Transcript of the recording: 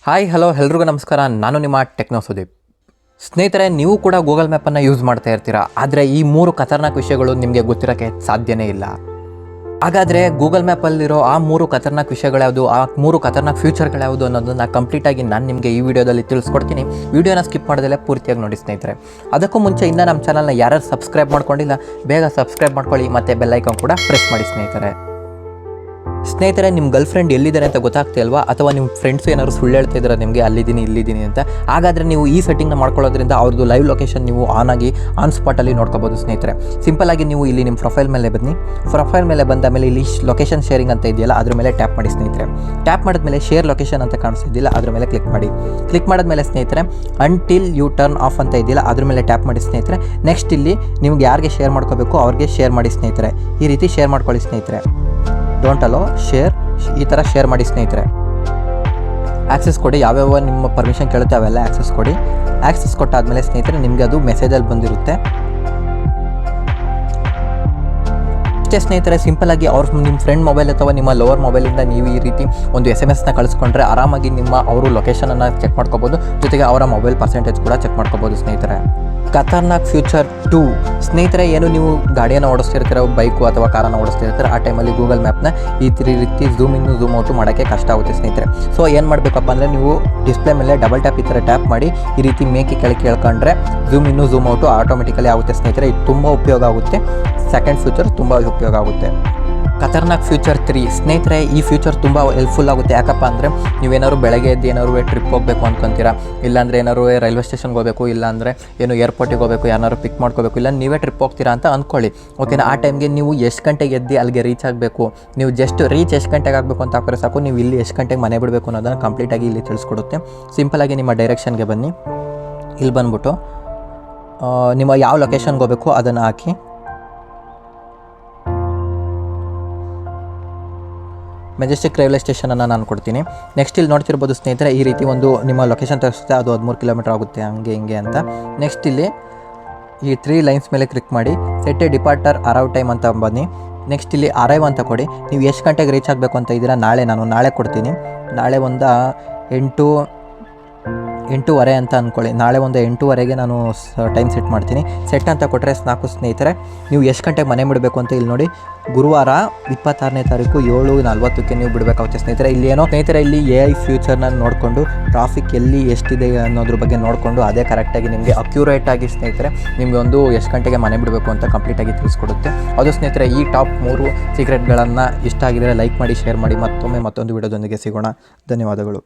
Hi hello ಎಲ್ರಿಗೂ ನಮಸ್ಕಾರ. ನಾನು ನಿಮ್ಮ ಟೆಕ್ನೋ ಸುದೀಪ್. ಸ್ನೇಹಿತರೆ, ನೀವು ಕೂಡ ಗೂಗಲ್ ಮ್ಯಾಪನ್ನು ಯೂಸ್ ಮಾಡ್ತಾ ಇರ್ತೀರಾ, ಆದರೆ ಈ 3 ಖತರ್ನಾಕ್ ವಿಷಯಗಳು ನಿಮಗೆ ಗೊತ್ತಿರೋಕ್ಕೆ ಸಾಧ್ಯನೇ ಇಲ್ಲ. ಹಾಗಾದರೆ ಗೂಗಲ್ ಮ್ಯಾಪಲ್ಲಿರೋ ಆ 3 ಖತರ್ನಾಕ್ ವಿಷಯಗಳ್ಯಾವುದು, ಆ 3 ಖತರ್ನಾಕ್ ಫ್ಯೂಚರ್ಗಳ್ಯಾವುದು ಅನ್ನೋದನ್ನು ಕಂಪ್ಲೀಟಾಗಿ ನಾನು ನಿಮಗೆ ಈ ವಿಡಿಯೋದಲ್ಲಿ ತಿಳಿಸ್ಕೊಡ್ತೀನಿ. ವಿಡಿಯೋನ ಸ್ಕಿಪ್ ಮಾಡೋದಲ್ಲೇ ಪೂರ್ತಿಯಾಗಿ ನೋಡಿ ಸ್ನೇಹಿತರೆ. ಅದಕ್ಕೂ ಮುಂಚೆ ಇನ್ನೂ ನಮ್ಮ ಚಾನಲ್ನ ಯಾರು ಸಬ್ಸ್ಕ್ರೈಬ್ ಮಾಡ್ಕೊಂಡಿಲ್ಲ, ಬೇಗ ಸಬ್ಸ್ಕ್ರೈಬ್ ಮಾಡ್ಕೊಳ್ಳಿ ಮತ್ತು ಬೆಲ್ ಐಕಾನ್ ಕೂಡ ಪ್ರೆಸ್ ಮಾಡಿ ಸ್ನೇಹಿತರೆ. ನಿಮ್ಮ ಗರ್ಲ್ ಫ್ರೆಂಡ್ ಎಲ್ಲಿದ್ದಾರೆ ಅಂತ ಗೊತ್ತಾಗ್ತಾ ಇಲ್ವಾ, ಅಥವಾ ನಿಮ್ಮ ಫ್ರೆಂಡ್ಸ್ ಏನಾದ್ರು ಸುಳ್ಳು ಹೇಳ್ತಾ ಇದ್ದಾರೆ ನಿಮಗೆ ಅಲ್ಲಿದ್ದೀನಿ ಇಲ್ಲಿದ್ದೀನಿ ಅಂತ. ಹಾಗಾದರೆ ನೀವು ಈ ಸೆಟ್ಟಿಂಗ್ನ ಮಾಡ್ಕೊಳ್ಳೋದ್ರಿಂದ ಅವ್ರದ್ದು ಲೈವ್ ಲೊಕೇಶನ್ ನೀವು ಆನ್ ಸ್ಪಾಟಲ್ಲಿ ನೋಡ್ಕೋಬೋದು ಸ್ನೇಹಿತರೆ. ಸಿಂಪಲ್ ಆಗಿ ನೀವು ಇಲ್ಲಿ ನಿಮ್ಮ ಪ್ರೊಫೈಲ್ ಮೇಲೆ ಬನ್ನಿ. ಪ್ರೊಫೈಲ್ ಮೇಲೆ ಬಂದ ಮೇಲೆ ಇಲ್ಲಿ ಲೊಕೇಶನ್ ಶೇರಿಂಗ್ ಅಂತ ಇದೆಯಲ್ಲ, ಅದ್ರ ಮೇಲೆ ಟ್ಯಾಪ್ ಮಾಡಿ ಸ್ನೇಹಿತರೆ. ಟ್ಯಾಪ್ ಮಾಡಿದ್ಮೇಲೆ ಶೇರ್ ಲೊಕೇಶನ್ ಅಂತ ಕಾಣಿಸ್ತಿದ್ದಿಲ್ಲ, ಅದ್ರ ಮೇಲೆ ಕ್ಲಿಕ್ ಮಾಡಿ. ಕ್ಲಿಕ್ ಮಾಡಿದ್ಮೇಲೆ ಸ್ನೇಹಿತರೆ ಅಂಟಿಲ್ ಯು ಟರ್ನ್ ಆಫ್ ಅಂತ ಇದೆಯಲ್ಲ, ಅದ್ರ ಮೇಲೆ ಟ್ಯಾಪ್ ಮಾಡಿ ಸ್ನೇಹಿತರೆ. ನೆಕ್ಸ್ಟ್ ಇಲ್ಲಿ ನಿಮ್ಗೆ ಯಾರಿಗೆ ಶೇರ್ ಮಾಡ್ಕೋಬೇಕು ಅವ್ರಿಗೆ ಶೇರ್ ಮಾಡಿ ಸ್ನೇಹಿತರೆ. ಈ ರೀತಿ ಶೇರ್ ಮಾಡ್ಕೊಳ್ಳಿ ಸ್ನೇಹಿತರೆ. ಡೋಂಟ್ ಅಲೋ, ಶೇರ್, ಈ ಥರ ಶೇರ್ ಮಾಡಿ ಸ್ನೇಹಿತರೆ. ಆ್ಯಕ್ಸೆಸ್ ಕೊಡಿ, ಯಾವ್ಯಾವ ನಿಮ್ಮ ಪರ್ಮಿಷನ್ ಕೇಳುತ್ತೆ ಅವೆಲ್ಲ ಆ್ಯಕ್ಸೆಸ್ ಕೊಡಿ. ಆ್ಯಕ್ಸೆಸ್ ಕೊಟ್ಟಾದಮೇಲೆ ಸ್ನೇಹಿತರೆ ನಿಮಗೆ ಅದು ಮೆಸೇಜಲ್ಲಿ ಬಂದಿರುತ್ತೆ ಅಷ್ಟೇ ಸ್ನೇಹಿತರೆ. ಸಿಂಪಲ್ಲಾಗಿ ನಿಮ್ಮ ಫ್ರೆಂಡ್ ಮೊಬೈಲ್ ಅಥವಾ ನಿಮ್ಮ ಲವರ್ ಮೊಬೈಲಿಂದ ನೀವು ಈ ರೀತಿ ಒಂದು SMS ಕಳಿಸ್ಕೊಂಡ್ರೆ ಆರಾಮಾಗಿ ಅವರು ಲೊಕೇಶನನ್ನು ಚೆಕ್ ಮಾಡ್ಕೋಬೋದು, ಜೊತೆಗೆ ಅವರ ಮೊಬೈಲ್ ಪರ್ಸೆಂಟೇಜ್ ಕೂಡ ಚೆಕ್ ಮಾಡ್ಕೋಬೋದು ಸ್ನೇಹಿತರೆ. ಖತರ್ನಾಕ್ ಫ್ಯೂಚರ್ 2 ಸ್ನೇಹಿತರೆ, ಏನು ನೀವು ಗಾಡಿಯನ್ನು ಓಡಿಸ್ತಿರ್ತೀರ, ಬೈಕು ಅಥವಾ ಕಾರನ್ನು ಓಡಿಸ್ತಿರ್ತೀರ, ಆ ಟೈಮಲ್ಲಿ ಗೂಗಲ್ ಮ್ಯಾಪ್ನ ಈ ರೀತಿ ಝೂಮ್ ಇನ್ನು ಝೂಮ್ ಔಟು ಮಾಡೋಕ್ಕೆ ಕಷ್ಟ ಆಗುತ್ತೆ ಸ್ನೇಹಿತರೆ. ಸೊ ಏನು ಮಾಡಬೇಕಪ್ಪ ಅಂದರೆ, ನೀವು ಡಿಸ್ಪ್ಲೇ ಮೇಲೆ ಡಬಲ್ ಟ್ಯಾಪ್ ಈ ಥರ ಟ್ಯಾಪ್ ಮಾಡಿ ಈ ರೀತಿ ಮೇಕೆ ಕೆಳಗೆ ಕೇಳ್ಕೊಂಡ್ರೆ ಝೂಮ್ ಇನ್ನು ಝೂಮ್ ಔಟು ಆಟೋಮೆಟಿಕಲಿ ಆಗುತ್ತೆ ಸ್ನೇಹಿತರೆ. ಇದು ತುಂಬ ಉಪಯೋಗ ಆಗುತ್ತೆ. ಸೆಕೆಂಡ್ ಫ್ಯೂಚರ್ ತುಂಬ ಉಪಯೋಗ ಆಗುತ್ತೆ. ಖತರ್ನಾಕ್ ಫ್ಯೂಚರ್ 3 ಸ್ನೇಹಿತರೆ, ಈ ಫ್ಯೂಚರ್ ತುಂಬ ಹೆಲ್ಪ್ಫುಲ್ ಆಗುತ್ತೆ. ಯಾಕಪ್ಪ ಅಂದರೆ, ನೀವೇನಾದ್ರು ಬೆಳಗ್ಗೆ ಎದ್ದು ಏನಾದ್ರು ಟ್ರಿಪ್ ಹೋಗಬೇಕು ಅಂದ್ಕೊಂತೀರಾ, ಇಲ್ಲಾಂದರೆ ಏನಾದ್ರು ರೈಲ್ವೆ ಸ್ಟೇಷನ್ಗೆ ಹೋಗಬೇಕು, ಇಲ್ಲಾಂದರೆ ಏನು ಏರ್ಪೋರ್ಟಿಗೆ ಹೋಗಬೇಕು, ಯಾರು ಪಿಕ್ ಮಾಡ್ಕೋಬೇಕು, ಇಲ್ಲ ನೀವೇ ಟ್ರಿಪ್ ಹೋಗ್ತೀರಾ ಅಂತ ಅಂದ್ಕೊಳ್ಳಿ. ಓಕೆನಾ, ಆ ಟೈಮ್ಗೆ ನೀವು ಎಷ್ಟು ಗಂಟೆಗೆ ಎದ್ದು ಅಲ್ಲಿಗೆ ರೀಚ್ ಆಗಬೇಕು, ನೀವು ಜಸ್ಟ್ ರೀಚ್ ಎಷ್ಟು ಗಂಟೆಗೆ ಆಗಬೇಕು ಅಂತ ಹಾಕಿದ್ರೆ ಸಾಕು, ನೀವು ಇಲ್ಲಿ ಎಷ್ಟು ಗಂಟೆಗೆ ಮನೆ ಬಿಡಬೇಕು ಅನ್ನೋದನ್ನು ಕಂಪ್ಲೀಟಾಗಿ ಇಲ್ಲಿ ತಿಳಿಸ್ಕೊಡುತ್ತೆ. ಸಿಂಪಲಾಗಿ ನಿಮ್ಮ ಡೈರೆಕ್ಷನ್ಗೆ ಬನ್ನಿ. ಇಲ್ಲಿ ಬಂದ್ಬಿಟ್ಟು ನಿಮ್ಮ ಯಾವ ಲೊಕೇಶನ್ಗೆ ಹೋಗಬೇಕು ಅದನ್ನು ಹಾಕಿ. ಮೆಜೆಸ್ಟಿಕ್ ರೈಲ್ವೆ ಸ್ಟೇಷನನ್ನು ನಾನು ಕೊಡ್ತೀನಿ. ನೆಕ್ಸ್ಟ್ ಇಲ್ಲಿ ನೋಡ್ತಿರ್ಬೋದು ಸ್ನೇಹಿತರೆ, ಈ ರೀತಿ ಒಂದು ನಿಮ್ಮ ಲೊಕೇಶನ್ ತೋರಿಸುತ್ತೆ, ಅದು 13 ಕಿಲೋಮೀಟರ್ ಆಗುತ್ತೆ ಹಂಗೆ ಹಿಂಗೆ ಅಂತ. ನೆಕ್ಸ್ಟ್ ಇಲ್ಲಿ ಈ 3 ಲೈನ್ಸ್ ಮೇಲೆ ಕ್ಲಿಕ್ ಮಾಡಿ ಸೆಟ್ ಎ ಡಿಪಾರ್ಟರ್ ಅರೈವ್ ಟೈಮ್ ಅಂತ ಬನ್ನಿ. ನೆಕ್ಸ್ಟ್ ಇಲ್ಲಿ ಅರೈವ್ ಅಂತ ಕೊಡಿ. ನೀವು ಎಷ್ಟು ಗಂಟೆಗೆ ರೀಚ್ ಆಗಬೇಕು ಅಂತ ಇದ್ದೀರಾ, ನಾನು ನಾಳೆ ಕೊಡ್ತೀನಿ. ನಾಳೆ ಒಂದು 8:30 ಅಂತ ಅಂದ್ಕೊಳ್ಳಿ. ನಾಳೆ ಒಂದು 8:30ಗೆ ನಾನು ಟೈಮ್ ಸೆಟ್ ಮಾಡ್ತೀನಿ. ಸೆಟ್ ಅಂತ ಕೊಟ್ಟರೆ ಸಾಕು ಸ್ನೇಹಿತರೆ. ನೀವು ಎಷ್ಟು ಗಂಟೆಗೆ ಮನೆ ಬಿಡಬೇಕು ಅಂತ ಇಲ್ಲಿ ನೋಡಿ, ಗುರುವಾರ 26ನೇ ತಾರೀಕು 7:40ಕ್ಕೆ ನೀವು ಬಿಡಬೇಕಾಗುತ್ತೆ ಸ್ನೇಹಿತರೆ. ಇಲ್ಲಿ ಏನೋ ಸ್ನೇಹಿತರೆ, ಇಲ್ಲಿ AI ಫ್ಯೂಚರ್ನ ನೋಡಿಕೊಂಡು ಟ್ರಾಫಿಕ್ ಎಲ್ಲಿ ಎಷ್ಟಿದೆ ಅನ್ನೋದ್ರ ಬಗ್ಗೆ ನೋಡಿಕೊಂಡು ಅದೇ ಕರೆಕ್ಟಾಗಿ ನಿಮಗೆ ಅಕ್ಯುರೇಟಾಗಿ ಸ್ನೇಹಿತರೆ ನಿಮಗೆ ಒಂದು ಎಷ್ಟು ಗಂಟೆಗೆ ಮನೆ ಬಿಡಬೇಕು ಅಂತ ಕಂಪ್ಲೀಟಾಗಿ ತಿಳಿಸ್ಕೊಡುತ್ತೆ. ಅದು ಸ್ನೇಹಿತರೆ, ಈ ಟಾಪ್ 3 ಸೀಕ್ರೆಟ್ಗಳನ್ನು ಇಷ್ಟ ಆಗಿದರೆ ಲೈಕ್ ಮಾಡಿ, ಶೇರ್ ಮಾಡಿ. ಮತ್ತೊಂದು ವಿಡಿಯೋದೊಂದಿಗೆ ಸಿಗೋಣ. ಧನ್ಯವಾದಗಳು.